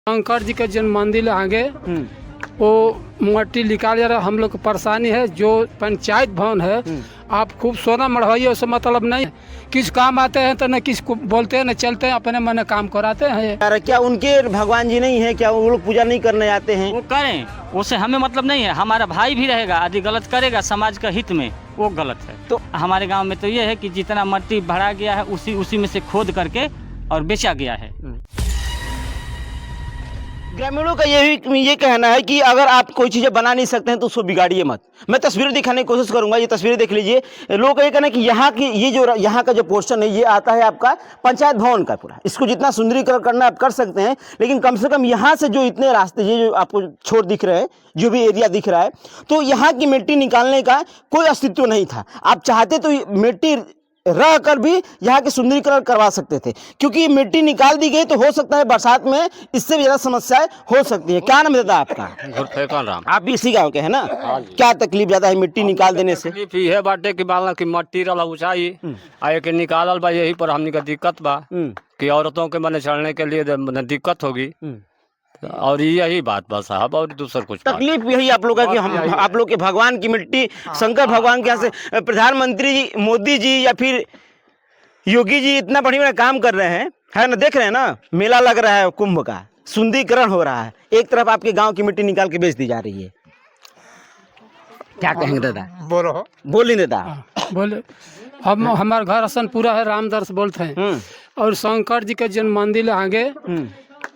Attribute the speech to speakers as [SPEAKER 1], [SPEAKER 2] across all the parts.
[SPEAKER 1] शंकर जी के जन्म मंदिर आगे वो मट्टी निकाल जा रहा, हम लोग को परेशानी है। जो पंचायत भवन है आप खूब सोना मढ़वाइए, उससे मतलब नहीं। किस काम आते हैं तो न किस को बोलते हैं न चलते हैं, अपने मन काम कराते हैं।
[SPEAKER 2] यार क्या उनके भगवान जी नहीं है क्या? वो लोग पूजा नहीं करने आते हैं?
[SPEAKER 3] वो करें, उससे हमें मतलब नहीं है। हमारा भाई भी रहेगा, यदि गलत करेगा समाज का हित में, वो गलत है। तो हमारे गांव में तो ये है कि जितना मट्टी भरा गया है उसी में से खोद करके और बेचा गया है।
[SPEAKER 2] ग्रामीणों का ये कहना है कि अगर आप कोई चीज़ें बना नहीं सकते हैं तो उसको बिगाड़िए मत। मैं तस्वीरें दिखाने की कोशिश करूंगा, ये तस्वीरें देख लीजिए। लोगों का ये कहना है कि यहाँ का जो पोर्शन है ये आता है आपका पंचायत भवन का पूरा। इसको जितना सुंदरीकरण करना आप कर सकते हैं, लेकिन कम से कम यहाँ से जो इतने रास्ते, ये जो आपको छोर दिख रहे हैं, जो भी एरिया दिख रहा है, तो यहाँ की मिट्टी निकालने का कोई अस्तित्व नहीं था। आप चाहते तो मिट्टी रह कर भी यहाँ के सुंदरीकरण करवा सकते थे, क्योंकि मिट्टी निकाल दी गई तो हो सकता है बरसात में इससे भी ज्यादा समस्याएं हो सकती है। क्या नाम है दादा आपका?
[SPEAKER 4] राम।
[SPEAKER 2] आप भी इसी गांव के हैं ना? क्या तकलीफ ज्यादा है मिट्टी निकाल देने से?
[SPEAKER 4] तकलीफ ये बाटे कि बाला की मट्टी रला ऊंचाई आए के निकालल बा, यही पर हमनी का दिक्कत बा कि औरतों के मने चढ़ने के लिए मने दिक्कत होगी। और यही बात बा साहब, और दूसर कुछ
[SPEAKER 2] तकलीफ यही आप लोग का कि हम आप लोग के भगवान की मिट्टी, शंकर भगवान के यहाँ से प्रधानमंत्री जी, मोदी जी या फिर योगी जी इतना बढ़िया काम कर रहे हैं, है ना? देख रहे हैं ना, मेला लग रहा है, कुंभ का सुंदरीकरण हो रहा है, एक तरफ आपके गांव की मिट्टी निकाल के बेच दी जा रही है। क्या कहेंगे दादा? बोलिए दादा।
[SPEAKER 1] बोले हमारा घर हसनपुरा है, रामदर्श बोलते हैं। और शंकर जी के जन्म मंदिर आगे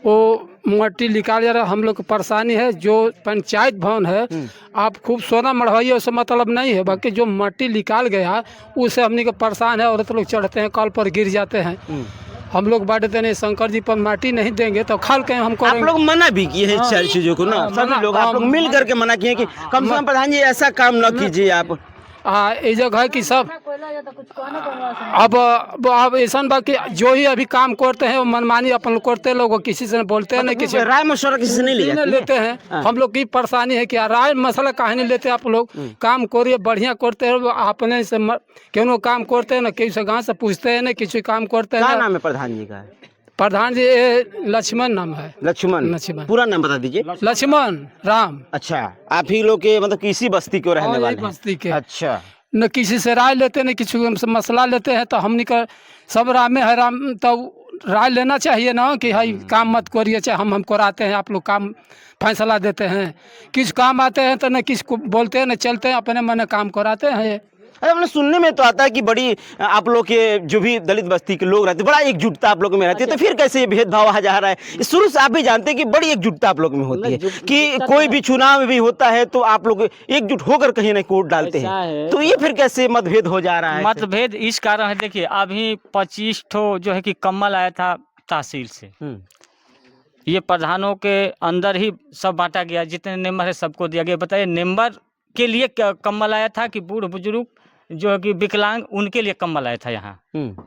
[SPEAKER 1] वो मट्टी निकाल जा रहा, हम लोग को परेशानी है। जो पंचायत भवन है आप खूब सोना मढ़वाइए, उससे मतलब नहीं है। बाकी जो मट्टी निकाल गया उससे हमने को परेशान है। औरत लोग चढ़ते हैं, कल पर गिर जाते हैं। हम लोग बांटते नहीं, शंकर जी पर माटी नहीं देंगे तो खाल के हमको।
[SPEAKER 2] आप लोग मना भी किए हैं सारी चीजों को ना, सभी लोग आप लोग मिल करके मना किए कि कम से कम प्रधान जी ऐसा काम न कीजिए आप।
[SPEAKER 1] ये जगह है कि सब अब ऐसा बाकी जो ही अभी काम करते हैं वो मनमानी अपन लोग करते लोग, किसी से बोलते हैं नहीं, किसी
[SPEAKER 2] राय मशवरा किसी से नहीं
[SPEAKER 1] लेते हैं। हम लोग की परेशानी है कि राय मसला काहे नहीं लेते आप लोग? काम करिए, बढ़िया करते हैं अपने से, क्यों काम करते हैं ना, किसी से गाँव से पूछते हैं ना, किसी काम करते हैं।
[SPEAKER 2] क्या नाम है प्रधान जी का?
[SPEAKER 1] प्रधान जी लक्ष्मण नाम है।
[SPEAKER 2] लक्ष्मण पूरा नाम बता दीजिए।
[SPEAKER 1] लक्ष्मण राम।
[SPEAKER 2] अच्छा, आप ही लोग के मतलब किसी बस्ती को रहने वाले हैं?
[SPEAKER 1] बस्ती के।
[SPEAKER 2] अच्छा,
[SPEAKER 1] न किसी से राय लेते न किसी से मसला लेते हैं, तो हमने का सब राम में है राम, तो राय लेना चाहिए ना कि भाई काम मत करिए, चाहे हम कराते हैं, आप लोग काम फैसला देते हैं। किस काम आते हैं तो न किस को बोलते हैं न चलते हैं, अपने मन काम कराते हैं।
[SPEAKER 2] अरे हमने सुनने में तो आता है कि बड़ी आप लोग के जो भी दलित बस्ती के लोग रहते हैं, बड़ा एकजुटता आप लोग में रहती है। तो फिर कैसे ये भेदभाव आ जा रहा है? शुरू से आप भी जानते हैं कि बड़ी एकजुटता आप लोग में होती है, कि कोई भी चुनाव भी होता है तो आप लोग एकजुट होकर कहीं ना वोट डालते हैं, तो ये फिर कैसे मतभेद हो जा रहा है?
[SPEAKER 3] मतभेद इस कारण है, देखिए अभी 25 ठो जो है कि कम्बल आया था तहसील से, ये प्रधानों के अंदर ही सब बांटा गया, जितने मेंबर है सबको दिया गया। बताइए, मेंबर के लिए कम्बल आया था कि बूढ़ बुजुर्ग जो है कि विकलांग, उनके लिए कम्बल आया था? यहाँ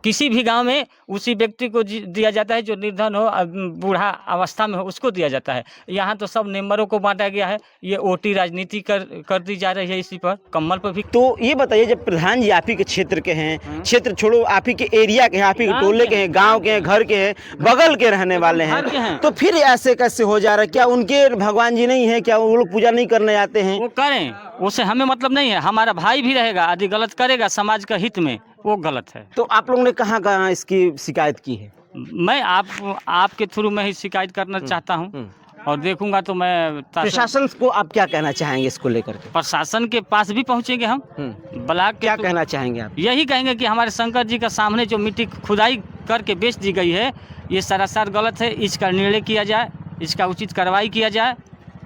[SPEAKER 3] किसी भी गांव में उसी व्यक्ति को दिया जाता है जो निर्धन हो, बूढ़ा अवस्था में हो, उसको दिया जाता है। यहाँ तो सब मेंबरों को बांटा गया है। ये ओटी राजनीति कर दी जा रही है इसी पर, कम्बल पर भी।
[SPEAKER 2] तो ये बताइए, जब प्रधान जी आप ही के क्षेत्र के हैं, क्षेत्र छोड़ो आप ही के एरिया के हैं, आप ही के टोले के हैं, गाँव के हैं, घर के हैं, बगल के रहने वाले हैं, तो फिर ऐसे कैसे हो जा रहा है? क्या उनके भगवान जी नहीं है क्या? वो लोग पूजा नहीं करने आते हैं?
[SPEAKER 3] वो करें, उससे हमें मतलब नहीं है। हमारा भाई भी रहेगा, यदि गलत करेगा समाज का हित में, वो गलत है।
[SPEAKER 2] तो आप लोगों ने कहाँ कहाँ इसकी शिकायत की है?
[SPEAKER 3] मैं आपके थ्रू में ही शिकायत करना चाहता हूँ, और देखूंगा तो मैं
[SPEAKER 2] प्रशासन को आप क्या कहना चाहेंगे इसको लेकर के?
[SPEAKER 3] प्रशासन के पास भी पहुँचेंगे हम, ब्लॉक के।
[SPEAKER 2] क्या कहना चाहेंगे आप?
[SPEAKER 3] यही कहेंगे कि हमारे शंकर जी का सामने जो मिट्टी खुदाई करके बेच दी गई है, ये सरासर गलत है। इसका निर्णय किया जाए, इसका उचित कार्रवाई किया जाए,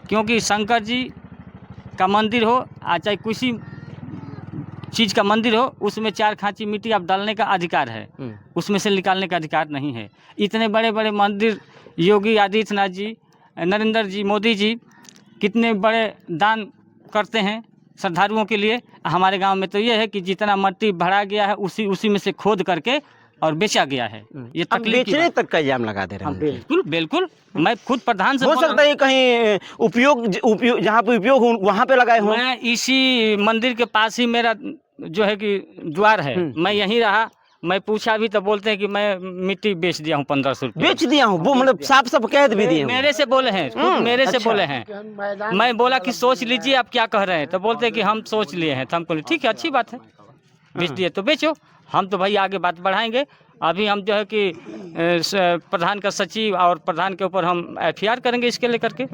[SPEAKER 3] क्योंकि शंकर जी का मंदिर हो, चाहे किसी चीज़ का मंदिर हो, उसमें 4 खांची मिट्टी आप डालने का अधिकार है, उसमें से निकालने का अधिकार नहीं है। इतने बड़े बड़े मंदिर योगी आदित्यनाथ जी, नरेंद्र जी, मोदी जी कितने बड़े दान करते हैं श्रद्धालुओं के लिए। हमारे गांव में तो ये है कि जितना मट्टी भरा गया है उसी में से खोद करके और बेचा गया है। ये तकलीफ
[SPEAKER 2] बेचने तक का इल्जाम लगा दे रहे हैं।
[SPEAKER 3] बिल्कुल बिल्कुल, मैं खुद प्रधान से
[SPEAKER 2] हो सकता है कहीं उपयोग जहाँ पे उपयोग हो वहाँ पे लगाए हो।
[SPEAKER 3] मैं इसी मंदिर के पास ही मेरा जो है कि द्वार है, मैं यहीं रहा, मैं पूछा भी तो बोलते हैं कि मैं मिट्टी बेच दिया हूँ 1500 रुपये।
[SPEAKER 2] बेच दिया हूँ, वो मतलब साफ साफ कह भी दिए हैं।
[SPEAKER 3] मेरे से बोले हैं, खुद मेरे से
[SPEAKER 2] अच्छा।
[SPEAKER 3] बोले हैं। मैं बोला कि सोच लीजिए आप क्या कह रहे हैं, तो बोलते हैं कि हम सोच लिए हैं। तो हम बोले ठीक है, अच्छी बात है, बेच दिए तो बेचो, हम तो भाई आगे बात बढ़ाएंगे। अभी हम जो है कि प्रधान का सचिव और प्रधान के ऊपर हम FIR करेंगे इसके लेकर के।